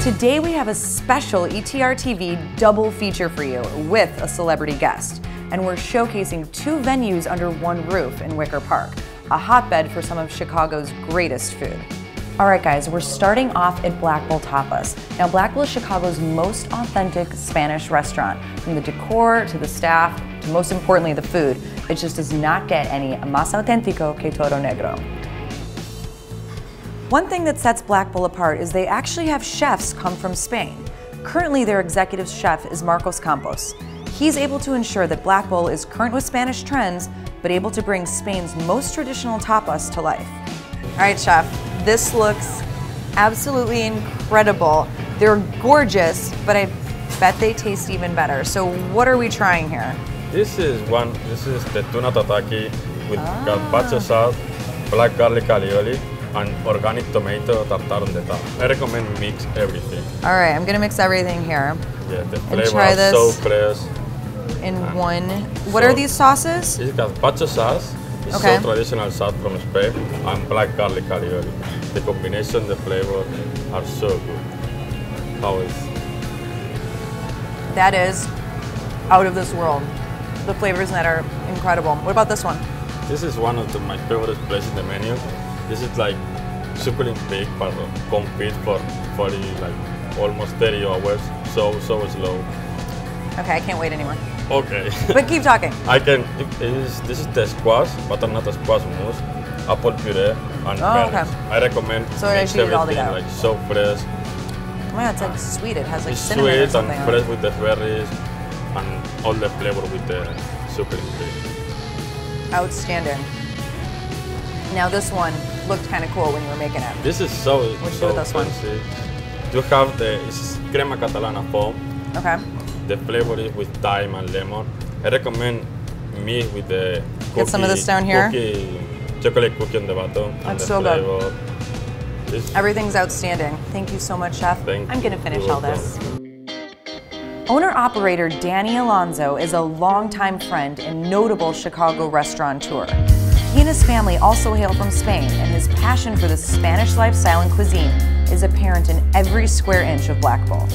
Today we have a special ETR TV double feature for you with a celebrity guest. And we're showcasing two venues under one roof in Wicker Park, a hotbed for some of Chicago's greatest food. All right guys, we're starting off at Black Bull Tapas. Now Black Bull is Chicago's most authentic Spanish restaurant. From the decor to the staff, to most importantly the food, it just does not get any más auténtico que Toro Negro. One thing that sets Black Bull apart is they actually have chefs come from Spain. Currently their executive chef is Marcos Campos. He's able to ensure that Black Bull is current with Spanish trends, but able to bring Spain's most traditional tapas to life. All right, chef, this looks absolutely incredible. They're gorgeous, but I bet they taste even better. So what are we trying here? This is the tuna tataki with gazpacho sauce, black garlic alioli, and organic tomato tartare de ta. I recommend mix everything. All right, I'm gonna mix everything here. Yeah, the flavor is so fresh. In one, what are these sauces? It's gazpacho sauce. It's so traditional sauce from Spain, and black garlic alioli. The combination, the flavors are so good. How is? That is out of this world. The flavors in that are incredible. What about this one? This is one of my favorite places in the menu. This is like succulent pig, but compete for almost 30 hours. So slow. Okay, I can't wait anymore. Okay. But keep talking. This is the squash, butternut squash mousse, apple puree, and berries. Okay. I recommend so I should eat it all together. Like so fresh. Oh my God, it's like sweet. It has like it's cinnamon sweet or something and fresh with the berries, and all the flavor with the succulent pig. Outstanding. Now this one looked kind of cool when you were making it. This is so fancy. You have it's crema catalana foam. Okay. The flavor is with thyme and lemon. I recommend me with the cookie, get some of this down here. Chocolate cookie on the bottom. That's so good. Everything's outstanding. Thank you so much, chef. I'm gonna finish all this. Owner-operator Danny Alonso is a longtime friend and notable Chicago restaurateur. He and his family also hail from Spain, and his passion for the Spanish lifestyle and cuisine is apparent in every square inch of Black Bull.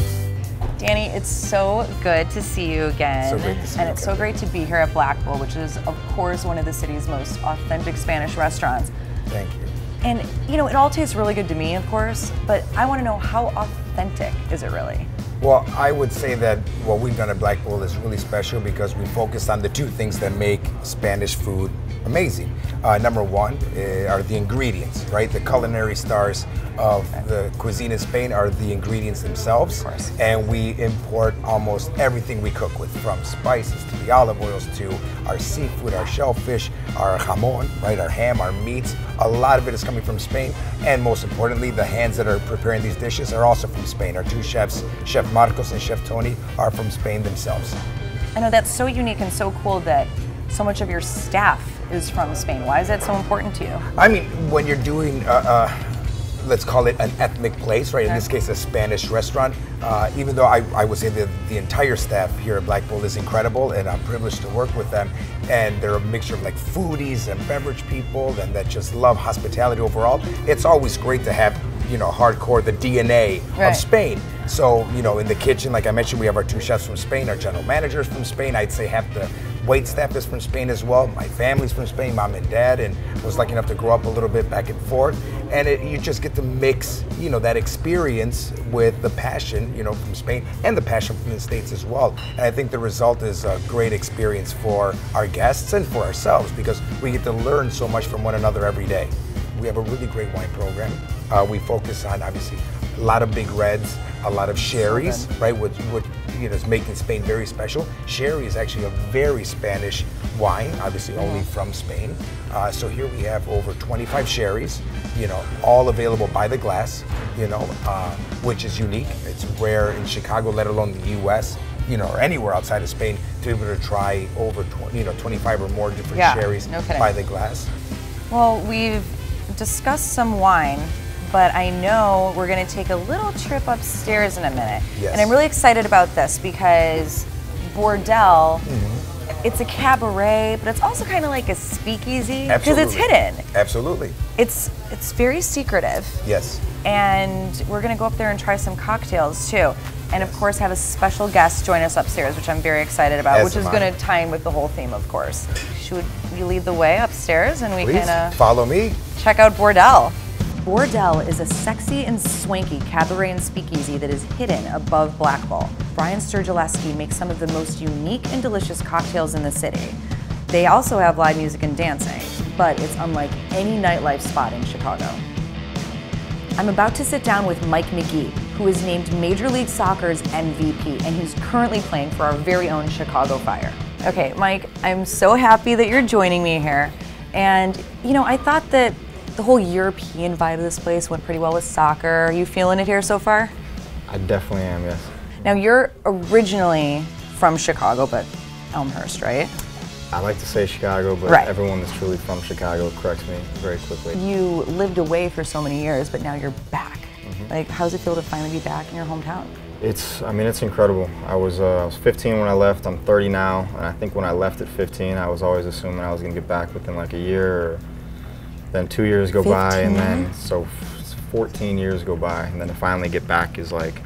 Danny, it's so good to see you again. So great to see you. And it's so great to be here at Black Bull, which is, of course, one of the city's most authentic Spanish restaurants. Thank you. And, you know, it all tastes really good to me, of course, but I want to know, how authentic is it really? Well, I would say that what we've done at Black Bull is really special because we focused on the two things that make Spanish food amazing. Number one are the ingredients, right? The culinary stars of the cuisine in Spain are the ingredients themselves. Of course. And we import almost everything we cook with, from spices to the olive oils to our seafood, our shellfish, our jamon, right? Our ham, our meats. A lot of it is coming from Spain. And most importantly, the hands that are preparing these dishes are also from Spain. Our two chefs, Chef Marcos and Chef Tony, are from Spain themselves. I know that's so unique and so cool that so much of your staff is from Spain. Why is that so important to you? I mean, when you're doing, let's call it an ethnic place, right? In this case, a Spanish restaurant. Even though I would say that the entire staff here at Black Bull is incredible, and I'm privileged to work with them. And they're a mixture of like foodies and beverage people, and that just love hospitality overall. It's always great to have, you know, hardcore the DNA of Spain. So, you know, in the kitchen, like I mentioned, we have our two chefs from Spain, our general managers from Spain. I'd say half the wait staff is from Spain as well. My family's from Spain, mom and dad, and I was lucky enough to grow up a little bit back and forth. And you just get to mix, you know, that experience with the passion, you know, from Spain and the passion from the States as well. And I think the result is a great experience for our guests and for ourselves because we get to learn so much from one another every day. We have a really great wine program. We focus on, obviously, a lot of big reds, a lot of sherries, right, which you know, is making Spain very special. Sherry is actually a very Spanish wine, obviously only from Spain. So here we have over 25 sherries, you know, all available by the glass, you know, which is unique. It's rare in Chicago, let alone the U.S., you know, or anywhere outside of Spain, to be able to try over 25 or more different sherries by the glass. Well, we've discussed some wine, but I know we're going to take a little trip upstairs in a minute. Yes. And I'm really excited about this because Bordel it's a cabaret, but it's also kind of like a speakeasy because it's hidden. Absolutely. It's very secretive. Yes. And we're gonna go up there and try some cocktails too. And of course have a special guest join us upstairs, which I'm very excited about, which is gonna tie in with the whole theme, of course. Should you lead the way upstairs and we can follow me. Check out Bordel. Bordel is a sexy and swanky cabaret and speakeasy that is hidden above Black Bull. Brian Sturgileski makes some of the most unique and delicious cocktails in the city. They also have live music and dancing, but it's unlike any nightlife spot in Chicago. I'm about to sit down with Mike McGee, who is named Major League Soccer's MVP, and he's currently playing for our very own Chicago Fire. Okay, Mike, I'm so happy that you're joining me here. And, you know, I thought that the whole European vibe of this place went pretty well with soccer. Are you feeling it here so far? I definitely am, yes. Now, you're originally from Chicago, but Elmhurst, right? I like to say Chicago, but everyone that's truly from Chicago corrects me very quickly. You lived away for so many years, but now you're back. Like, how does it feel to finally be back in your hometown? I mean, it's incredible. I was 15 when I left. I'm 30 now, and I think when I left at 15, I was always assuming I was going to get back within like a year, or then 2 years go by, and then so 14 years go by, and then to finally get back is like,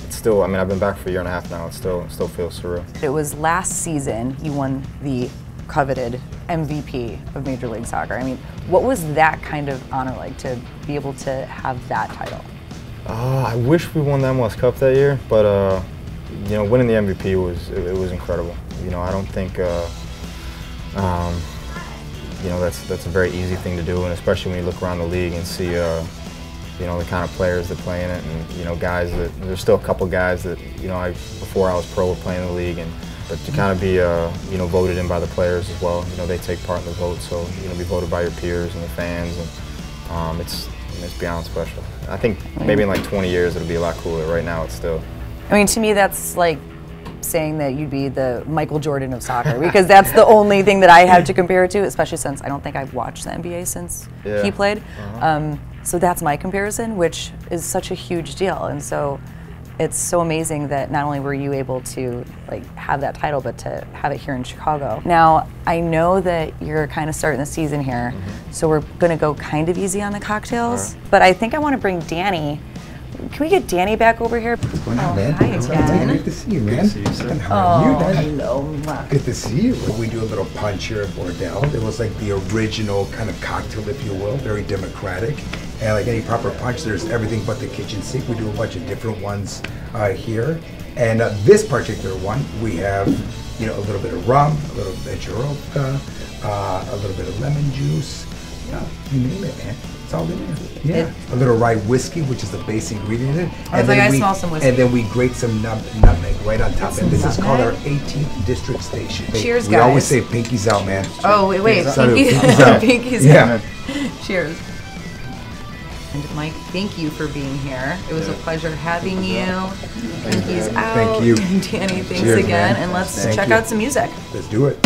it's still, I mean, I've been back for a year and a half now. It still feels surreal. It was last season you won the coveted MVP of Major League Soccer. I mean, what was that kind of honor like to be able to have that title? I wish we won the MLS Cup that year, but you know, winning the MVP was incredible. You know, I don't think you know, that's a very easy thing to do, and especially when you look around the league and see you know, the kind of players that play in it, and you know, guys that there's still a couple guys that, you know, before I was pro were playing in the league, but to kind of be you know, voted in by the players as well. You know, they take part in the vote, so you know, be voted by your peers and the fans, and it's beyond special. I think maybe in like 20 years it'll be a lot cooler. Right now it's still. I mean, to me that's like saying that you'd be the Michael Jordan of soccer, because that's the only thing that I have to compare it to, especially since I don't think I've watched the NBA since he played. So that's my comparison, which is such a huge deal. And so it's so amazing that not only were you able to like have that title, but to have it here in Chicago. Now, I know that you're kind of starting the season here, so we're gonna go kind of easy on the cocktails, but I think I want to bring Danny. Can we get Danny back over here? What's going on, man? Hi again. Good to see you, man. Good to see you, sir. How are you? Hello. Good to see you. We do a little punch here at Bordel. It was like the original kind of cocktail, if you will, very democratic. And like any proper punch, there's everything but the kitchen sink. We do a bunch of different ones here. And this particular one, we have, you know, a little bit of rum, a little bit of Jaroka, a little bit of lemon juice. You name it, man. It's all in there. Yeah. A little rye whiskey, which is the base ingredient in it. I was like, I smell some whiskey. And then we grate some nutmeg right on top. And this is called our 18th District Station. Cheers, guys. We always say pinkies out, man. Oh, wait. Pinkies out. Pinkies out. Cheers. And Mike, thank you for being here. It was a pleasure having you. Pinkies out. Thank you. Danny, thanks Cheers, again. man. And let's check out some music. Let's do it.